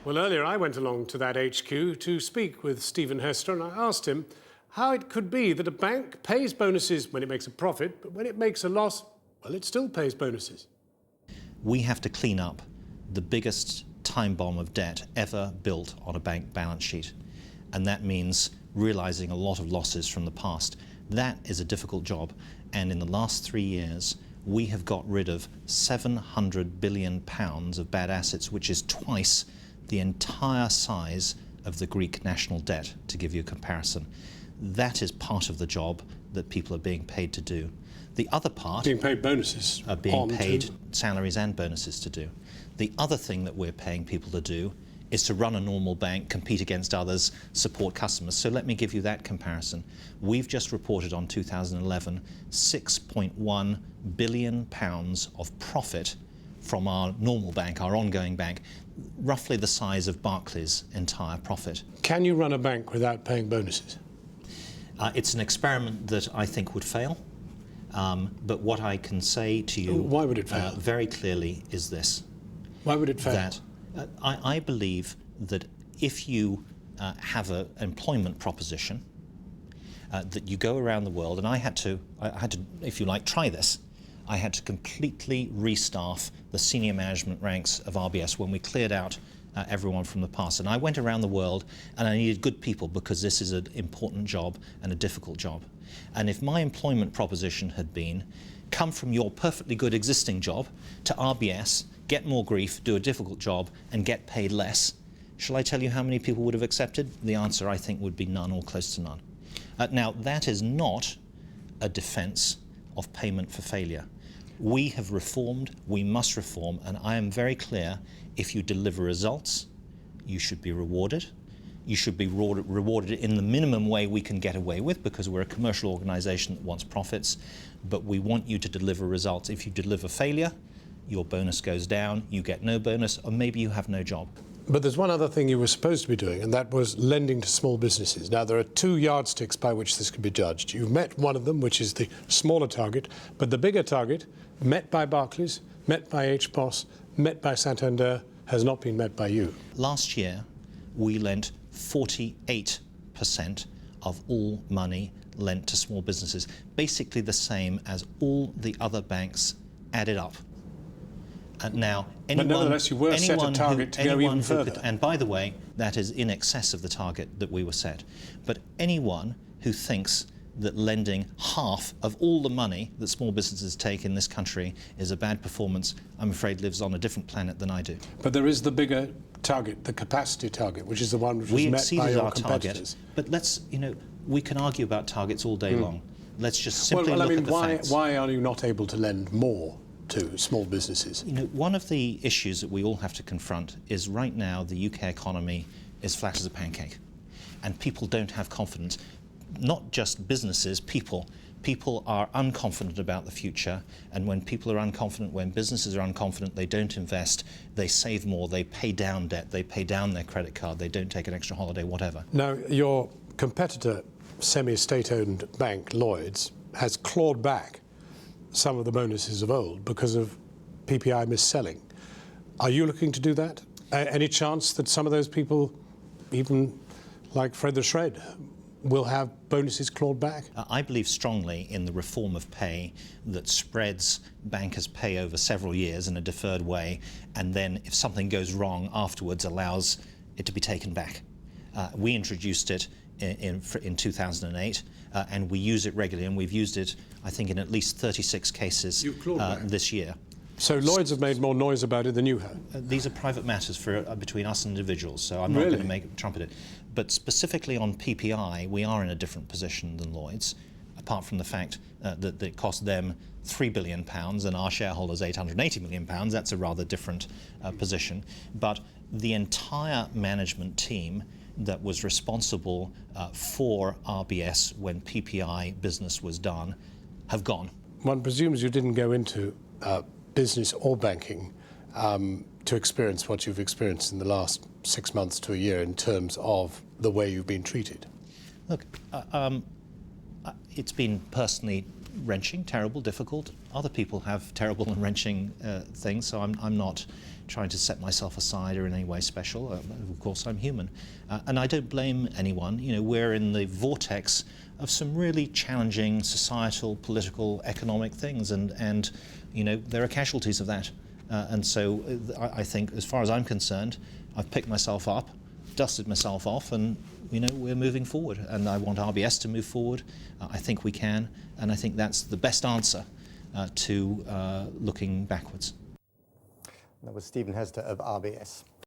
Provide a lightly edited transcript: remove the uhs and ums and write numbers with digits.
Well, earlier I went along to that HQ to speak with Stephen Hester, and I asked him how it could be that a bank pays bonuses when it makes a profit, but when it makes a loss, well, it still pays bonuses. We have to clean up the biggest time bomb of debt ever built on a bank balance sheet. And that means realizing a lot of losses from the past. That is a difficult job. And in the last 3 years, we have got rid of £700 billion of bad assets, which is twice the entire size of the Greek national debt, to give you a comparison. That is part of the job that people are being paid to do. The other part... Being paid bonuses. Are being paid salaries and bonuses to do. The other thing that we're paying people to do is to run a normal bank, compete against others, support customers. So let me give you that comparison. We've just reported on 2011 £6.1 billion of profit from our normal bank, our ongoing bank, roughly the size of Barclays' entire profit. Can you run a bank without paying bonuses? It's an experiment that I think would fail. But what I can say to you... Why would it fail? Very clearly is this. Why would it fail? That I believe that if you have an employment proposition, that you go around the world, and I had to, if you like, try this. I had to completely restaff the senior management ranks of RBS when we cleared out everyone from the past. And I went around the world, and I needed good people because this is an important job and a difficult job. And if my employment proposition had been, come from your perfectly good existing job to RBS, get more grief, do a difficult job, and get paid less, shall I tell you how many people would have accepted? The answer, I think, would be none or close to none. Now, that is not a defence of payment for failure. We have reformed, we must reform, and I am very clear, if you deliver results, you should be rewarded. You should be rewarded in the minimum way we can get away with, because we're a commercial organisation that wants profits, but we want you to deliver results. If you deliver failure, your bonus goes down, you get no bonus, or maybe you have no job. But there's one other thing you were supposed to be doing, and that was lending to small businesses. Now, there are two yardsticks by which this can be judged. You've met one of them, which is the smaller target, but the bigger target, met by Barclays, met by HBOS, met by Santander, has not been met by you. Last year, we lent 48% of all money lent to small businesses, basically the same as all the other banks added up. Now, anyone, but nevertheless, you were set a target to go even further. And by the way, that is in excess of the target that we were set. But anyone who thinks that lending half of all the money that small businesses take in this country is a bad performance, I'm afraid lives on a different planet than I do. But there is the bigger target, the capacity target, which is the one which was met by your competitors. But let's, we can argue about targets all day long. Let's just simply look at the facts. Why are you not able to lend more to small businesses? One of the issues that we all have to confront is right now the UK economy is flat as a pancake, and people don't have confidence. Not just businesses, people. People are unconfident about the future, and when people are unconfident, when businesses are unconfident, they don't invest, they save more, they pay down debt, they pay down their credit card, they don't take an extra holiday, whatever. Now, your competitor, semi-state-owned bank, Lloyds, has clawed back some of the bonuses of old because of PPI mis-selling. Are you looking to do that? Any chance that some of those people, even like Fred the Shred, will have bonuses clawed back? I believe strongly in the reform of pay that spreads bankers' pay over several years in a deferred way, and then if something goes wrong afterwards allows it to be taken back. We introduced it in 2008, and we use it regularly, and we've used it, I think, in at least 36 cases this year. So Lloyds have made more noise about it than you have? These are private matters between us and individuals, so I'm not going to trumpet it. But specifically on PPI, we are in a different position than Lloyds, apart from the fact that it cost them £3 billion and our shareholders £880 million. That's a rather different position. But the entire management team that was responsible for RBS when PPI business was done have gone. One presumes you didn't go into business or banking to experience what you've experienced in the last 6 months to a year in terms of the way you've been treated. Look, it's been personally wrenching, terrible, difficult. Other people have terrible and wrenching things, so I'm not trying to set myself aside or in any way special. Of course, I'm human. And I don't blame anyone. You know, we're in the vortex of some really challenging societal, political, economic things, and you know, there are casualties of that. And so I think, as far as I'm concerned, I've picked myself up, dusted myself off, and you know, we're moving forward. And I want RBS to move forward. I think we can, and I think that's the best answer to looking backwards. That was Stephen Hester of RBS.